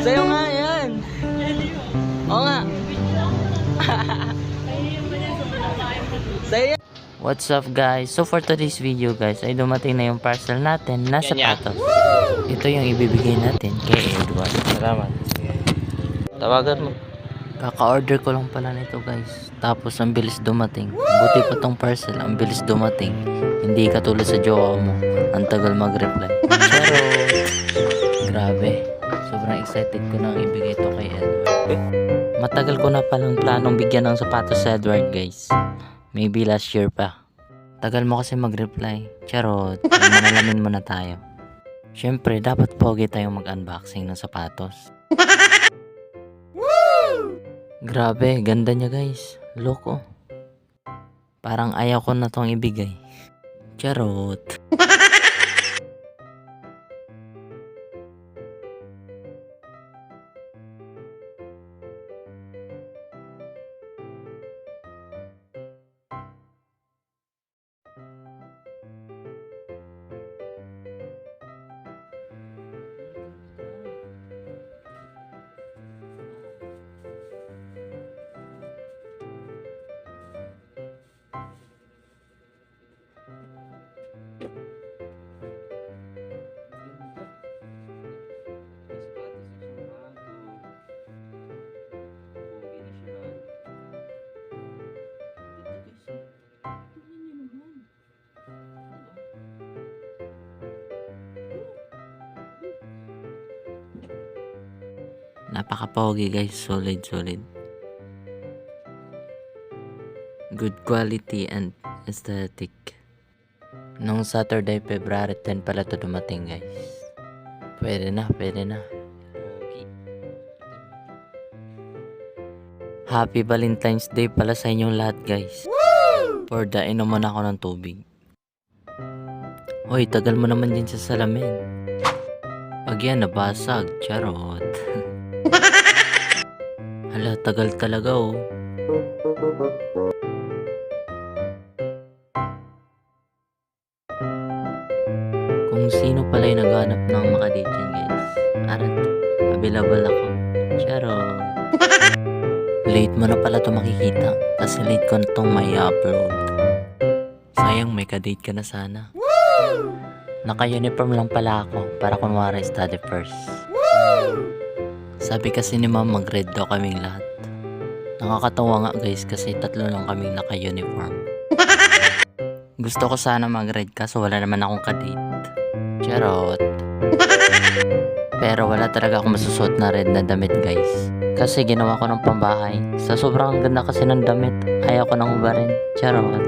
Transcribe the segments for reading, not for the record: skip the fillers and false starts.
Sa'yo nga yan. Oo nga. Sa'yo yan. What's up guys? So for today's video guys ay dumating na yung parcel natin na sapatos. Ito yung ibibigay natin kay Edward. Salamat. Tawagan mo. Kaka-order ko lang pala nito guys. Tapos ang bilis dumating. Buti pa tong parcel, ang bilis dumating. Hindi katulad sa jowa mo. Ang tagal mag-reply. Pero grabe. Sobrang excited ko nang ibigay ito kay Edward. Matagal ko na palang planong bigyan ng sapatos sa Edward guys. Maybe last year pa. Tagal mo kasi mag-reply. Charot. Manalamin mo na tayo. Syempre, dapat pogi tayong mag-unboxing ng sapatos. Grabe, ganda niya guys. Loko. Parang ayaw ko na tong ibigay. Charot. Napaka-pogi guys, solid. Good quality and aesthetic. Nung Saturday, February 10 pala to dumating guys. Pwede na. Happy Valentine's Day pala sa inyong lahat guys. For the inuman ako ng tubig. Hoy, tagal mo naman din sa salamin. Pag yan nabasag, charot. Hala, tagal talaga oh. Kung sino pala yung naghanap ng makadate yan guys. Arat, available ako. Charot. Late mo na pala ito makikita. Kasi late ko na itong may upload. Sayang may kadate ka na sana. Naka-uniform lang pala ako para kunwari study first. Sabi kasi ni ma'am mag-red daw kaming lahat. Nakakatawa nga guys kasi 3 lang kaming naka-uniform. Gusto ko sana mag-red kaso wala naman akong kadate. Charot. Pero wala talaga akong masusuot na red na damit guys. Kasi ginawa ko ng pambahay. Sa sobrang ganda kasi ng damit, ayaw ko nang ubarin. Charot.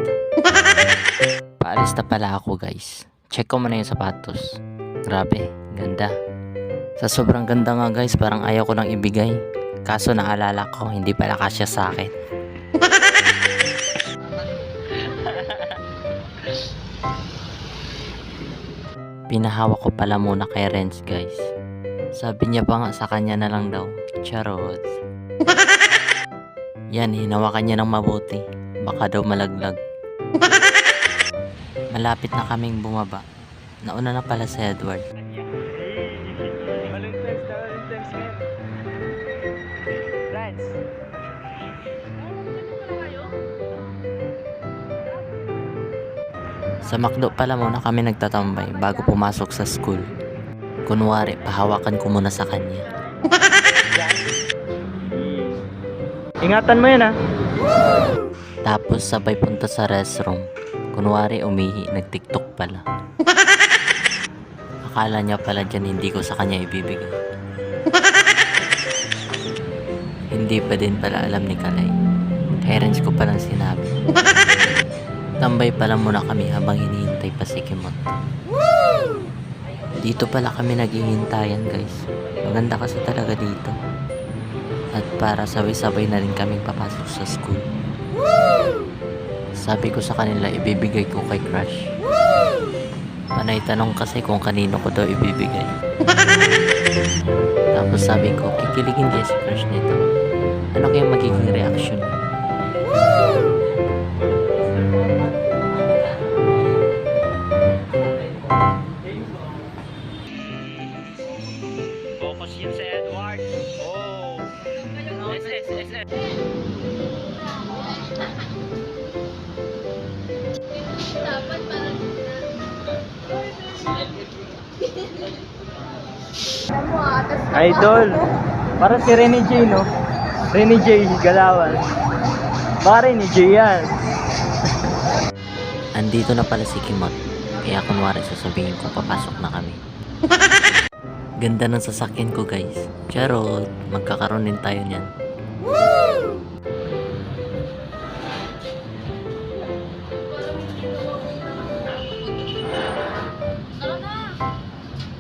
Paalis na pala ako guys. Check ko muna yung sapatos. Grabe, ganda. Sa sobrang ganda nga guys, parang ayaw ko lang ibigay. Kaso naalala ko, hindi pala kasya sa akin. Pinahawak ko pala muna kay Renz guys. Sabi niya pa nga sa kanya na lang daw. Charot. Yan, hinawakan niya ng mabuti. Baka daw malaglag. Malapit na kaming bumaba. Nauna na pala si Edward. Sa McDo pala muna kami nagtatambay bago pumasok sa school. Kunwari, pahawakan ko muna sa kanya. Ingatan mo yan ah. Tapos sabay punta sa restroom. Kunwari umihi, nag-TikTok pala. Akala niya pala dyan hindi ko sa kanya ibibigay. Hindi pa din pala alam ni Kalay. Parents ko palang sinabi. Tambay pala muna kami habang hinihintay pa si Kimot. Dito pala kami naghihintayan guys. Maganda kasi talaga dito. At para sabay-sabay na rin kaming papasok sa school. Sabi ko sa kanila ibibigay ko kay Crush. Panay tanong kasi kung kanino ko daw ibibigay. Tapos sabi ko, kikiligin kaya si Crush nito. Ano kaya magiging reaction? Yun si Edward. Oh. SS. Dapat parang Idol. Para si Rene J, no? Rene J, Galawan. Baka Rene J yan. Andito na pala si Kimot. Kaya kunwari sasabihin ko papasok na kami. Ganda ng sasakyan ko guys. Charot, magkakaroon din tayo niyan.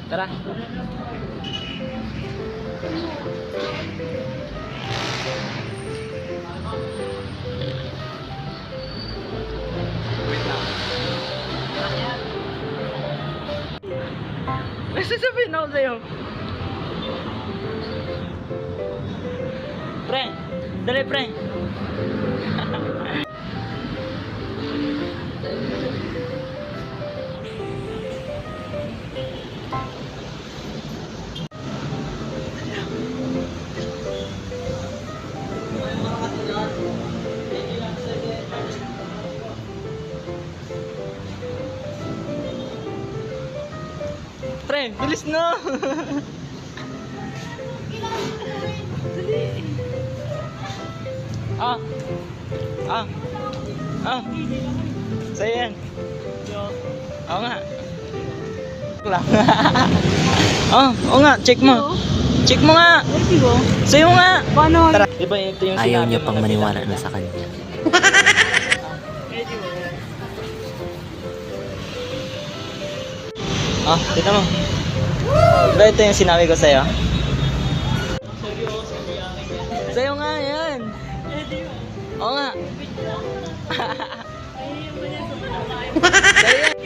Tara. May sasabihin ako sa'yo. Pre, dali pre. Pre, bilis na! Ah! Ah! Ah! Sa'yo yan! Oo nga! Lang. Oo nga, check mo! Check mo nga! Sa'yo nga! Paano? Tara! Diba ito yung Ayaw sinabi niya mo pang na maniwala sinabi na mo? sa kanya. Ah, tignan mo. Diba ito yung sinabi ko sa'yo? Sa'yo nga yan! Oo nga! Sa'yo yan!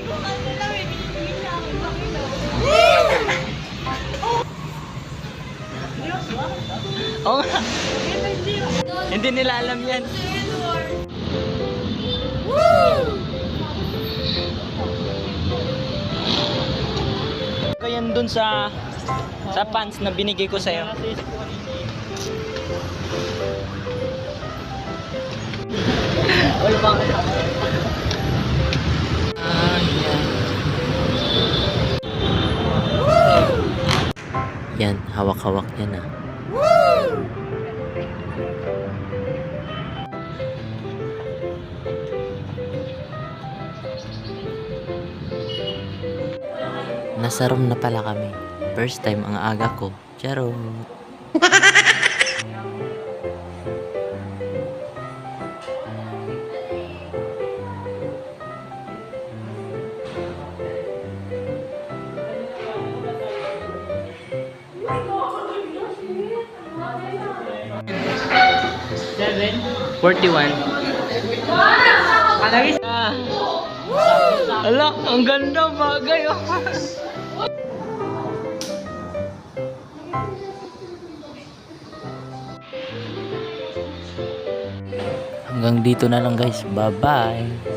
Oo nga! Hindi nila alam yan. Ko yan dun sa pants na binigay ko sa'yo. Oy, bakit? Yan, hawak-hawak yan ah. Nasa room na pala kami. First time ang aga ko. Charot. Seven? 41. Kalagis. Ala, ang ganda bagay oh. Hanggang dito na lang guys. Bye-bye.